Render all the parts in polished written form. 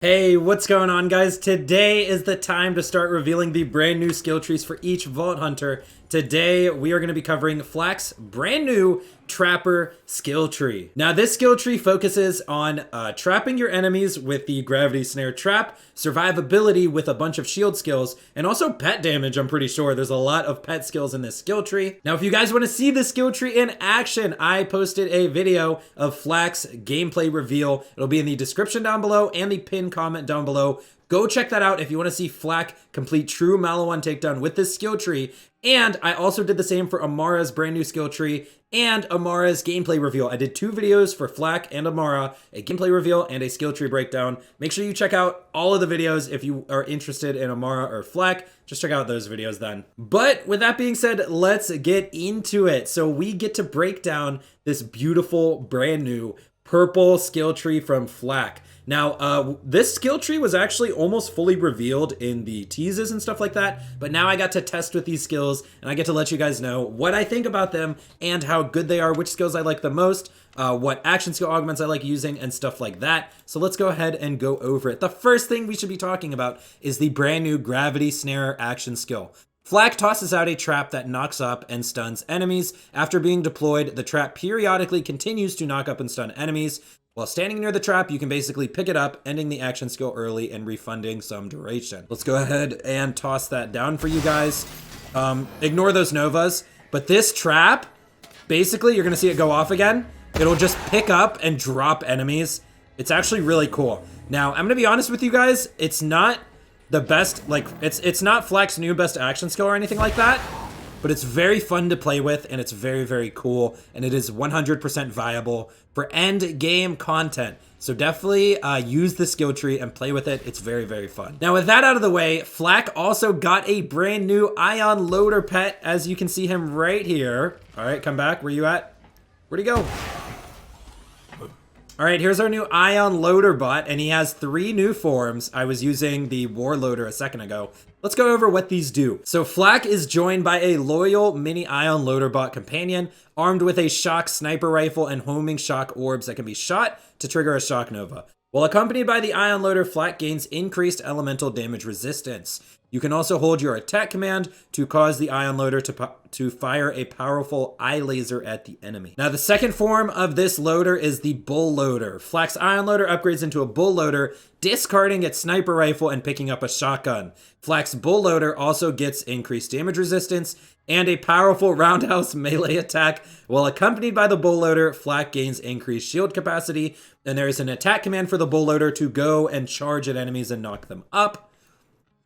Hey, what's going on, guys? Today is the time to start revealing the brand new skill trees for each Vault Hunter. Today, we are going to be covering Flak's brand new Trapper skill tree. Now, this skill tree focuses on trapping your enemies with the gravity snare trap, survivability with a bunch of shield skills, and also pet damage, I'm pretty sure. There's a lot of pet skills in this skill tree. Now, if you guys want to see this skill tree in action, I posted a video of Flak's gameplay reveal. It'll be in the description down below and the pinned comment down below. Go check that out if you want to see Flak complete true Malo 1 takedown with this skill tree. And I also did the same for Amara's brand new skill tree and Amara's gameplay reveal. I did 2 videos for Flak and Amara, a gameplay reveal and a skill tree breakdown. Make sure you check out all of the videos if you are interested in Amara or Flak. Just check out those videos then. But with that being said, let's get into it. So we get to break down this beautiful brand new purple skill tree from Flak. Now, this skill tree was actually almost fully revealed in the teases and stuff like that, but now I got to test with these skills, and I get to let you guys know what I think about them and how good they are, which skills I like the most, what action skill augments I like using, and stuff like that. So let's go ahead and go over it. The first thing we should be talking about is the brand new Gravity Snare action skill. Flak tosses out a trap that knocks up and stuns enemies. After being deployed, the trap periodically continues to knock up and stun enemies. While standing near the trap, you can basically pick it up, ending the action skill early and refunding some duration. Let's go ahead and toss that down for you guys. Ignore those Novas, but this trap, basically, you're gonna see it go off again. It'll just pick up and drop enemies. It's actually really cool. Now, I'm gonna be honest with you guys, it's not the best, like, it's not Flak's new best action skill or anything like that, but it's very fun to play with, and it's very, very cool, and it is 100% viable for end game content. So definitely use the skill tree and play with it. It's very, very fun. Now, with that out of the way, Flak also got a brand new Ion Loader pet, as you can see him right here. All right, come back. Where you at? Where'd he go? All right, here's our new Ion Loader bot, and he has 3 new forms. I was using the War Loader a second ago. Let's go over what these do. So Flak is joined by a loyal mini Ion Loader bot companion, armed with a shock sniper rifle and homing shock orbs that can be shot to trigger a shock nova. While accompanied by the Ion Loader, Flak gains increased elemental damage resistance. You can also hold your attack command to cause the Ion Loader to fire a powerful eye laser at the enemy. Now, the second form of this loader is the Bull Loader. Flak's Ion Loader upgrades into a Bull Loader, discarding its sniper rifle and picking up a shotgun. Flak's Bull Loader also gets increased damage resistance and a powerful roundhouse melee attack. While accompanied by the Bull Loader, Flak gains increased shield capacity, and there is an attack command for the Bull Loader to go and charge at enemies and knock them up.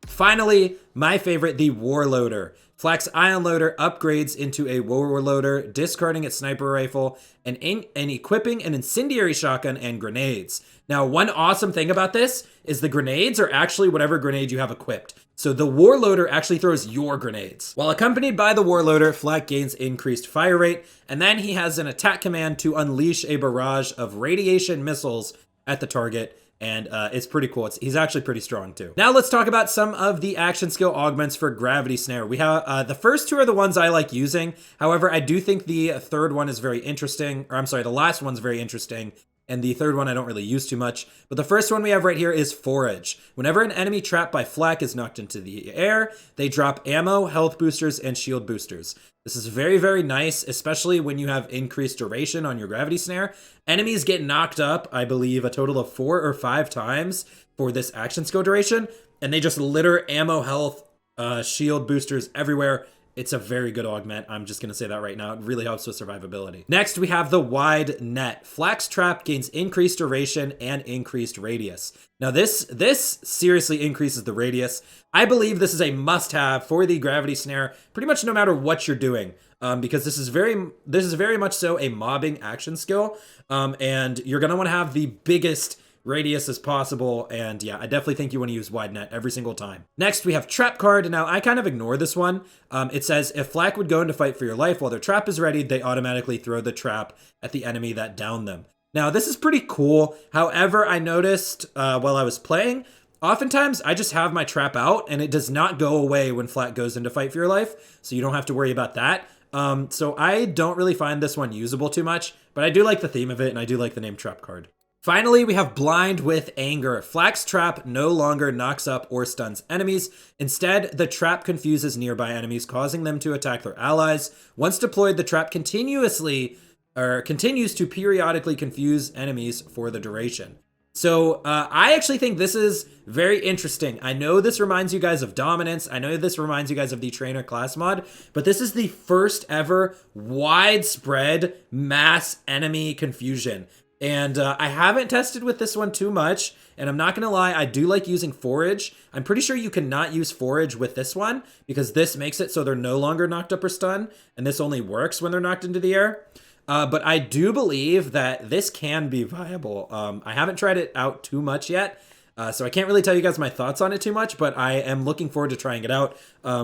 Finally, my favorite, the War Loader. Flak's Ion Loader upgrades into a War Loader, discarding its sniper rifle and equipping an incendiary shotgun and grenades. Now, one awesome thing about this is the grenades are actually whatever grenade you have equipped. So the War Loader actually throws your grenades. While accompanied by the War Loader, Flak gains increased fire rate, and then he has an attack command to unleash a barrage of radiation missiles at the target. And it's pretty cool. He's actually pretty strong too. Now let's talk about some of the action skill augments for Gravity Snare. We have the first 2 are the ones I like using. However, I do think the third one is very interesting. Or I'm sorry, the last one's very interesting. And the third one I don't really use too much. But the first one we have right here is Forage. Whenever an enemy trapped by Flak is knocked into the air, they drop ammo, health boosters, and shield boosters. This is very, very nice, especially when you have increased duration on your Gravity Snare. Enemies get knocked up, I believe, a total of 4 or 5 times for this action skill duration, and they just litter ammo, health, shield boosters everywhere. It's a very good augment. I'm just going to say that right now. It really helps with survivability. Next, we have the Wide Net. Flak's trap gains increased duration and increased radius. Now, this seriously increases the radius. I believe this is a must-have for the Gravity Snare, pretty much no matter what you're doing, because this is very much so a mobbing action skill, and you're going to want to have the biggest radius as possible, and yeah, I definitely think you want to use Wide Net every single time. Next, we have Trap Card. Now, I kind of ignore this one. It says, if Flak would go into fight for your life while their trap is ready, they automatically throw the trap at the enemy that downed them. Now, this is pretty cool. However, I noticed while I was playing, oftentimes I just have my trap out, and it does not go away when Flak goes into fight for your life, so you don't have to worry about that. So I don't really find this one usable too much, but I do like the theme of it, and I do like the name Trap Card. Finally, we have Blind with Anger. Flak's trap no longer knocks up or stuns enemies. Instead, the trap confuses nearby enemies, causing them to attack their allies. Once deployed, the trap continues to periodically confuse enemies for the duration. So I actually think this is very interesting. I know this reminds you guys of Dominance. I know this reminds you guys of the Trainer class mod, but this is the first ever widespread mass enemy confusion. And I haven't tested with this one too much, and I'm not going to lie, I do like using Forage. I'm pretty sure you cannot use Forage with this one, because this makes it so they're no longer knocked up or stunned, and this only works when they're knocked into the air. But I do believe that this can be viable. I haven't tried it out too much yet, so I can't really tell you guys my thoughts on it too much, but I am looking forward to trying it out.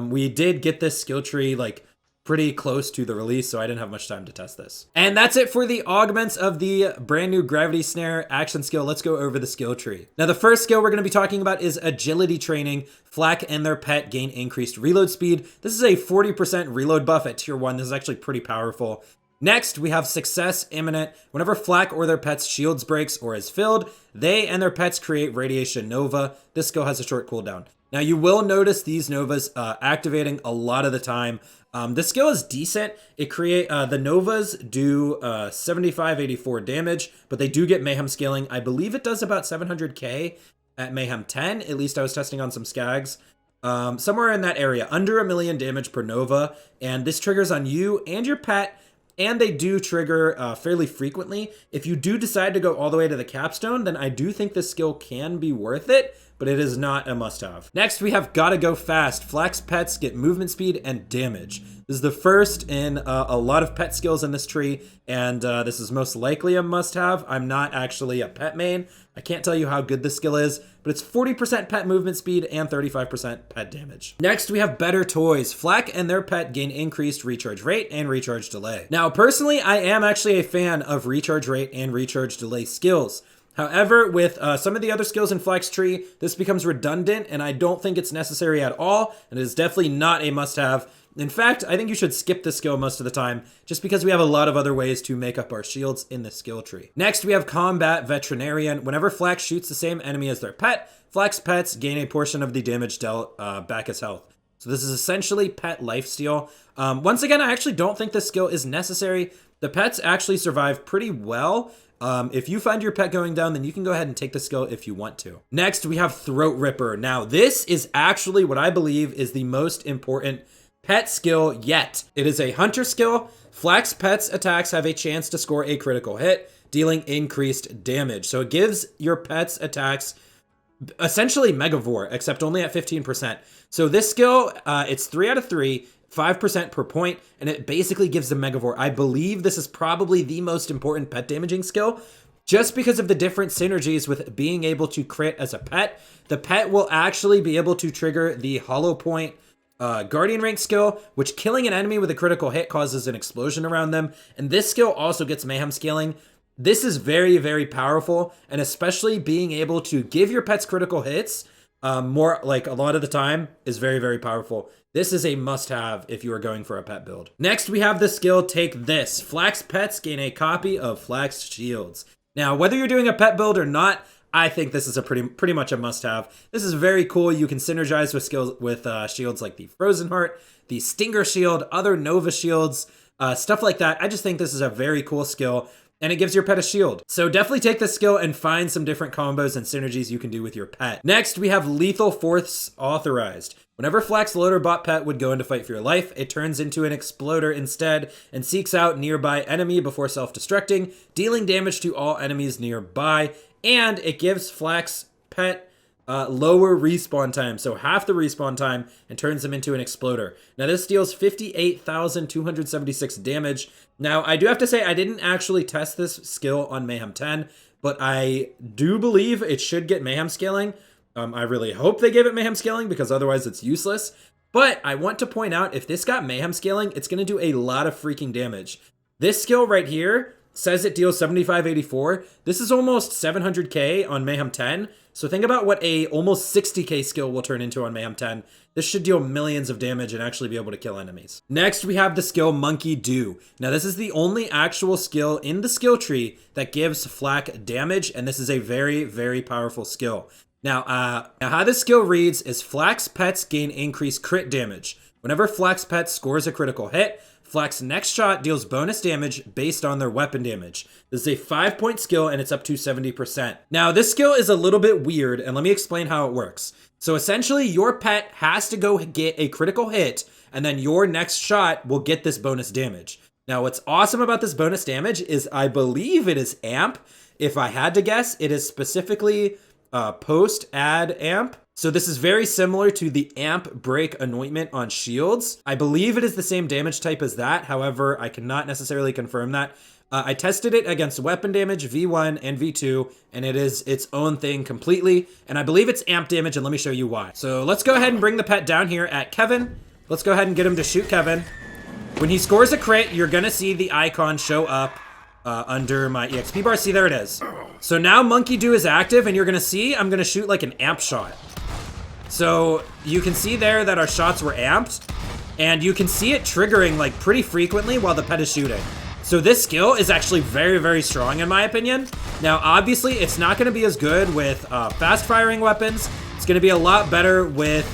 We did get this skill tree like pretty close to the release, so I didn't have much time to test this. And that's it for the augments of the brand new Gravity Snare action skill. Let's go over the skill tree. Now, the first skill we're going to be talking about is agility training. Flak and their pet gain increased reload speed. This is a 40% reload buff at tier 1. This is actually pretty powerful. Next, we have Success Imminent. Whenever Flak or their pet's shields breaks or is filled, they and their pets create Radiation Nova. This skill has a short cooldown. Now, you will notice these Novas activating a lot of the time. This skill is decent. The Novas do 75-84 damage, but they do get Mayhem scaling. I believe it does about 700k at Mayhem 10. At least I was testing on some Skags. Somewhere in that area, under 1 million damage per Nova. And this triggers on you and your pet. And they do trigger fairly frequently. If you do decide to go all the way to the Capstone, then I do think this skill can be worth it, but it is not a must-have. Next, we have Gotta Go Fast. Flak's pets get movement speed and damage. This is the first in a lot of pet skills in this tree, and this is most likely a must-have. I'm not actually a pet main. I can't tell you how good this skill is, but it's 40% pet movement speed and 35% pet damage. Next, we have Better Toys. Flak and their pet gain increased recharge rate and recharge delay. Now, personally, I am actually a fan of recharge rate and recharge delay skills. However, with some of the other skills in Flak's tree, this becomes redundant, and I don't think it's necessary at all, and it is definitely not a must-have. In fact, I think you should skip this skill most of the time, just because we have a lot of other ways to make up our shields in the skill tree. Next, we have Combat Veterinarian. Whenever Flak shoots the same enemy as their pet, Flak's pets gain a portion of the damage dealt back as health. So this is essentially pet lifesteal. Once again, I actually don't think this skill is necessary. The pets actually survive pretty well. If you find your pet going down, then you can go ahead and take the skill if you want to. Next, we have Throat Ripper. Now, this is actually what I believe is the most important pet skill yet. It is a hunter skill. Flak's pet's attacks have a chance to score a critical hit, dealing increased damage. So it gives your pet's attacks essentially Megavore, except only at 15%. So this skill, it's 3 out of 3. 5% per point, and it basically gives them Megavore. I believe this is probably the most important pet damaging skill, just because of the different synergies with being able to crit as a pet. The pet will actually be able to trigger the Hollow Point Guardian Rank skill, which killing an enemy with a critical hit causes an explosion around them, and this skill also gets Mayhem scaling. This is very, very powerful, and especially being able to give your pets critical hits more like a lot of the time is very, very powerful. This is a must-have if you are going for a pet build. Next, we have the skill Take This. Flak's pets gain a copy of Flak's shields. Now, whether you're doing a pet build or not, I think this is a pretty much a must-have. This is very cool. You can synergize with skills with shields like the Frozen Heart, the Stinger Shield, other Nova shields, stuff like that. I just think this is a very cool skill, and it gives your pet a shield. So definitely take this skill and find some different combos and synergies you can do with your pet. Next, we have Lethal Force Authorized. Whenever Flak's loader bot pet would go into fight for your life, it turns into an exploder instead and seeks out nearby enemy before self-destructing, dealing damage to all enemies nearby, and it gives Flak's pet lower respawn time, so half the respawn time, and turns them into an exploder. Now this deals 58,276 damage. Now I do have to say I didn't actually test this skill on Mayhem 10, but I do believe it should get Mayhem scaling. I really hope they give it Mayhem scaling because otherwise it's useless. But I want to point out if this got Mayhem scaling, it's going to do a lot of freaking damage. This skill right here says it deals 7584. This is almost 700k on Mayhem 10. So think about what a almost 60k skill will turn into on Mayhem 10. This should deal millions of damage and actually be able to kill enemies. Next, we have the skill Monkey Do. Now, this is the only actual skill in the skill tree that gives Flak damage, and this is a very, very powerful skill. Now, how this skill reads is Flak's pets gain increased crit damage. Whenever Flak's pet scores a critical hit, Flak's next shot deals bonus damage based on their weapon damage. This is a 5-point skill and it's up to 70%. Now, this skill is a little bit weird, and let me explain how it works. So essentially, your pet has to go get a critical hit, and then your next shot will get this bonus damage. Now, what's awesome about this bonus damage is I believe it is amp. If I had to guess, it is specifically post-add amp. So this is very similar to the amp break anointment on shields. I believe it is the same damage type as that. However, I cannot necessarily confirm that. I tested it against weapon damage, V1 and V2, and it is its own thing completely. And I believe it's amp damage, and let me show you why. So let's go ahead and bring the pet down here at Kevin. Let's go ahead and get him to shoot Kevin. When he scores a crit, you're gonna see the icon show up under my EXP bar. See, there it is. So now Monkey Do is active, and you're gonna see I'm gonna shoot like an amp shot. So you can see there that our shots were amped, and you can see it triggering like pretty frequently while the pet is shooting. So this skill is actually very, very strong in my opinion. Now, obviously, it's not going to be as good with fast-firing weapons. It's going to be a lot better with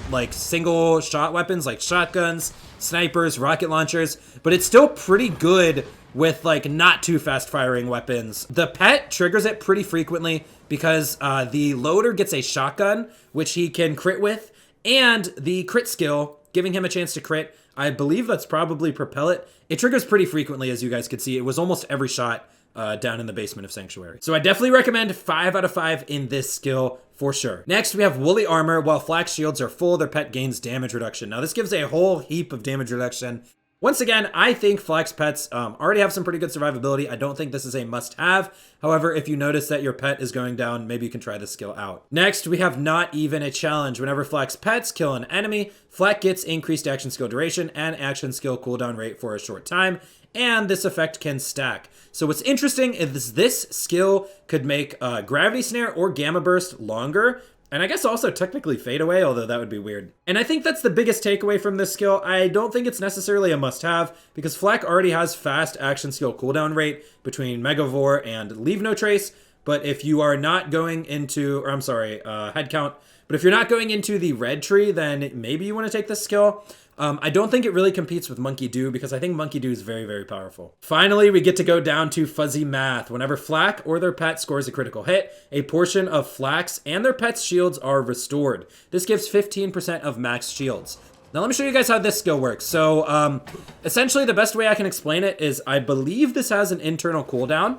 like single-shot weapons like shotguns, snipers, rocket launchers, but it's still pretty good with like not too fast-firing weapons. The pet triggers it pretty frequently because the loader gets a shotgun, which he can crit with, and the crit skill, giving him a chance to crit, I believe that's probably Propel It. It triggers pretty frequently, as you guys could see. It was almost every shot down in the basement of Sanctuary. So I definitely recommend 5 out of 5 in this skill for sure. Next, we have Woolly Armor. While Flak shields are full, their pet gains damage reduction. Now, this gives a whole heap of damage reduction. Once again, I think Flak's pets already have some pretty good survivability. I don't think this is a must-have. However, if you notice that your pet is going down, maybe you can try this skill out. Next, we have Not Even a Challenge. Whenever Flak's pets kill an enemy, Flak gets increased action skill duration and action skill cooldown rate for a short time, and this effect can stack. So what's interesting is this skill could make Gravity Snare or Gamma Burst longer, and I guess also technically Fade Away, although that would be weird. And I think that's the biggest takeaway from this skill. I don't think it's necessarily a must-have, because Flak already has fast action skill cooldown rate between Megavore and Leave No Trace, but if you are not going into, or I'm sorry, head count, but if you're not going into the red tree, then maybe you want to take this skill. I don't think it really competes with Monkey Do because I think Monkey Do is very, very powerful. Finally, we get to go down to Fuzzy Math. Whenever Flak or their pet scores a critical hit, a portion of Flak's and their pet's shields are restored. This gives 15% of max shields. Now let me show you guys how this skill works. So essentially the best way I can explain it is I believe this has an internal cooldown.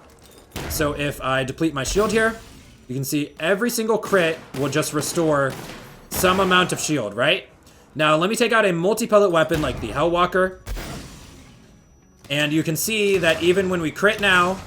So if I deplete my shield here, you can see every single crit will just restore some amount of shield, right? Now, let me take out a multi-pellet weapon like the Hellwalker. And you can see that even when we crit now,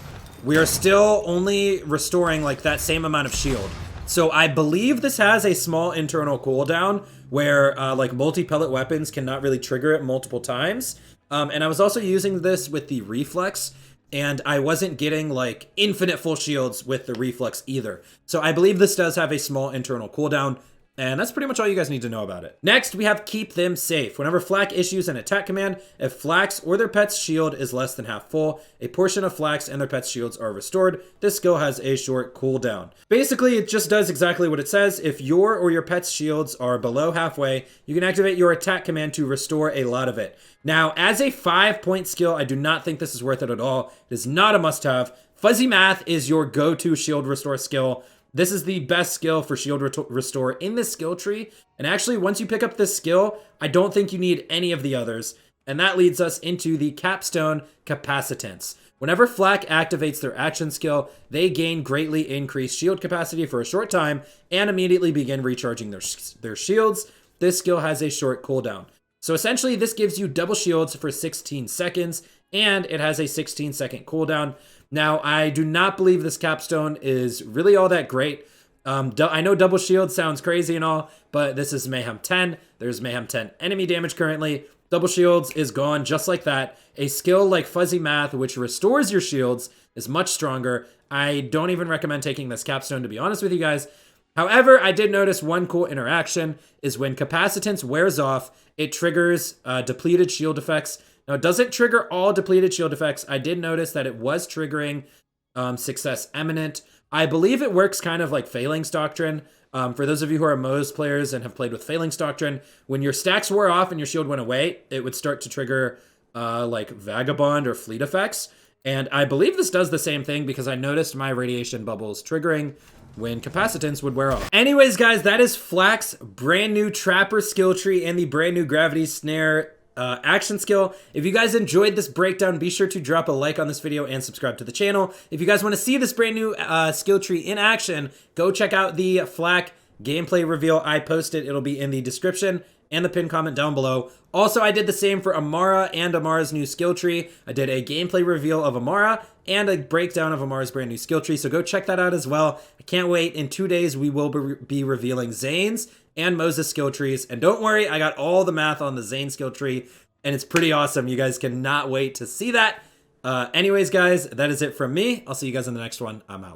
we are still only restoring like that same amount of shield. So I believe this has a small internal cooldown where like multi-pellet weapons cannot really trigger it multiple times. And I was also using this with the Reflex, and I wasn't getting like infinite full shields with the Reflex either. So I believe this does have a small internal cooldown. And that's pretty much all you guys need to know about it. Next, we have Keep Them Safe. Whenever Flak issues an attack command, if Flak's or their pet's shield is less than half full, a portion of Flak's and their pet's shields are restored. This skill has a short cooldown. Basically, it just does exactly what it says. If your or your pet's shields are below halfway, you can activate your attack command to restore a lot of it. Now, as a 5-point skill, I do not think this is worth it at all. It is not a must-have. Fuzzy Math is your go-to shield restore skill. This is the best skill for shield restore in this skill tree. And actually, once you pick up this skill, I don't think you need any of the others. And that leads us into the Capstone Capacitance. Whenever Flak activates their action skill, they gain greatly increased shield capacity for a short time and immediately begin recharging their shields. This skill has a short cooldown. So essentially, this gives you double shields for 16 seconds, and it has a 16-second cooldown. Now, I do not believe this capstone is really all that great. I know double shield sounds crazy and all, but this is Mayhem 10. There's Mayhem 10 enemy damage currently. Double shields is gone just like that. A skill like fuzzy math, which restores your shields, is much stronger. I don't even recommend taking this capstone, to be honest with you guys. However, I did notice one cool interaction is when capacitance wears off, it triggers depleted shield effects. Now, it doesn't trigger all depleted shield effects. I did notice that it was triggering success eminent. I believe it works kind of like Phalanx Doctrine. For those of you who are Mo's players and have played with Phalanx Doctrine, when your stacks wore off and your shield went away, it would start to trigger like Vagabond or Fleet effects. And I believe this does the same thing because I noticed my radiation bubbles triggering when capacitance would wear off. Anyways, guys, that is Flak's brand new Trapper skill tree and the brand new Gravity Snare action skill. If you guys enjoyed this breakdown, be sure to drop a like on this video and subscribe to the channel. If you guys want to see this brand new skill tree in action, go check out the Flak gameplay reveal I posted. It'll be in the description and the pinned comment down below. Also, I did the same for Amara and Amara's new skill tree. I did a gameplay reveal of Amara and a breakdown of Amara's brand new skill tree, so go check that out as well. I can't wait. In 2 days, we will be revealing Zane's and Moses skill trees. And don't worry, I got all the math on the Zane skill tree, and it's pretty awesome. You guys cannot wait to see that. Anyways, guys, that is it from me. I'll see you guys in the next one. I'm out.